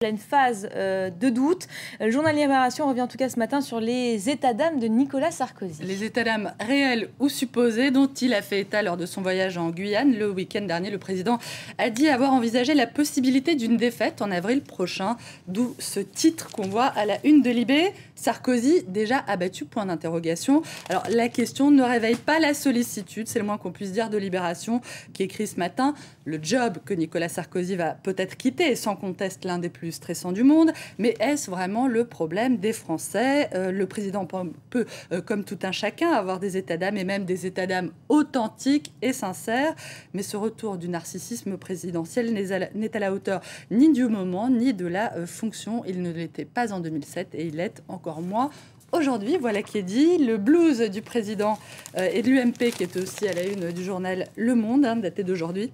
pleine phase de doute. Le journal Libération revient en tout cas ce matin sur les états d'âme de Nicolas Sarkozy. Les états d'âme réels ou supposés dont il a fait état lors de son voyage en Guyane. Le week-end dernier, le président a dit avoir envisagé la possibilité d'une défaite en avril prochain. D'où ce titre qu'on voit à la une de Libé. Sarkozy déjà abattu, point d'interrogation. Alors la question ne réveille pas la sollicitude, c'est le moins qu'on puisse dire de Libération qui écrit ce matin. Le job que Nicolas Sarkozy va peut-être quitter est sans conteste l'un des plus stressants du monde, mais est-ce vraiment le problème des Français? Le président peut, comme tout un chacun, avoir des états d'âme et même des états d'âme authentiques et sincères, mais ce retour du narcissisme présidentiel n'est à la hauteur ni du moment ni de la fonction. Il ne l'était pas en 2007 et il l'est encore moins aujourd'hui. Voilà qui est dit. Le blues du président et de l'UMP qui est aussi à la une du journal Le Monde, daté d'aujourd'hui,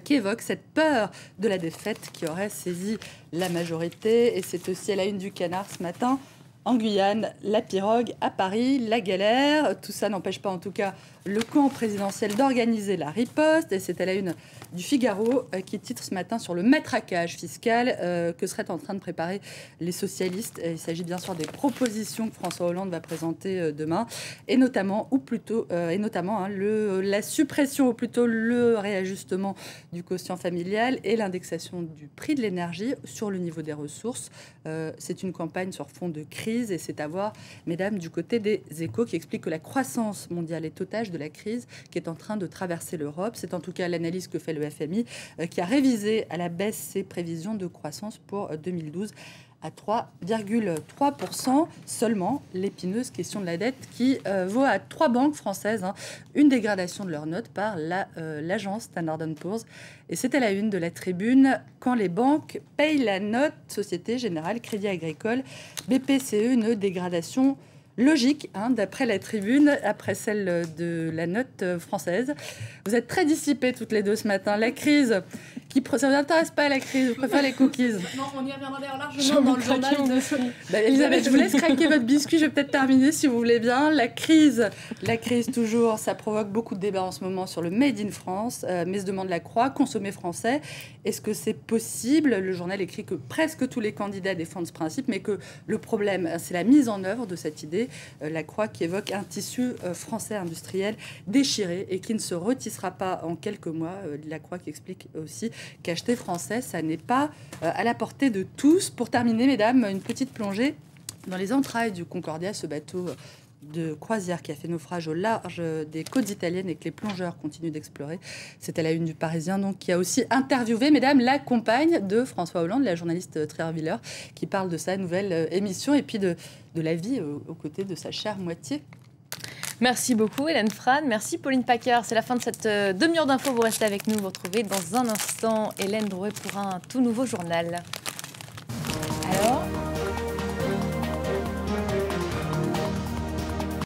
qui évoque cette peur de la défaite qui aurait saisi la majorité. Et c'est aussi à la une du Canard ce matin. En Guyane, la pirogue, à Paris, la galère. Tout ça n'empêche pas en tout cas le camp présidentiel d'organiser la riposte. Et c'est à la une du Figaro qui titre ce matin sur le matraquage fiscal que seraient en train de préparer les socialistes. Il s'agit bien sûr des propositions que François Hollande va présenter demain. Et notamment, la suppression, ou plutôt le réajustement du quotient familial et l'indexation du prix de l'énergie sur le niveau des ressources. C'est une campagne sur fond de crise. Et c'est à voir, mesdames, du côté des Échos qui explique que la croissance mondiale est otage de la crise qui est en train de traverser l'Europe. C'est en tout cas l'analyse que fait le FMI qui a révisé à la baisse ses prévisions de croissance pour 2012 à 3,3%. Seulement, l'épineuse question de la dette qui vaut à 3 banques françaises une dégradation de leur note par l'agence Standard & Poor's. Et c'est à la une de la Tribune. Quand les banques payent la note, Société Générale, Crédit Agricole, BPCE, une dégradation logique, d'après la Tribune, après celle de la note française. Vous êtes très dissipées toutes les deux ce matin. La crise, ça ne vous intéresse pas la crise, vous préférez les cookies? Non, on y reviendra d'ailleurs largement dans le journal de... Elisabeth, je vous laisse craquer votre biscuit, je vais peut-être terminer si vous voulez bien. La crise toujours, ça provoque beaucoup de débats en ce moment sur le Made in France, mais se demande la Croix, consommer français. Est-ce que c'est possible? Le journal écrit que presque tous les candidats défendent ce principe, mais que le problème, c'est la mise en œuvre de cette idée. La Croix qui évoque un tissu français industriel déchiré et qui ne se retissera pas en quelques mois. La Croix qui explique aussi qu'acheter français, ça n'est pas à la portée de tous. Pour terminer, mesdames, une petite plongée dans les entrailles du Concordia, ce bateau de croisière qui a fait naufrage au large des côtes italiennes et que les plongeurs continuent d'explorer. C'est à la une du Parisien, donc, qui a aussi interviewé, mesdames, la compagne de François Hollande, la journaliste Trierweiler, qui parle de sa nouvelle émission et puis de la vie aux côtés de sa chère moitié. Merci beaucoup Hélène Frane, merci Pauline Paccard. C'est la fin de cette demi-heure d'infos. Vous restez avec nous, vous retrouvez dans un instant Hélène Drouet pour un tout nouveau journal.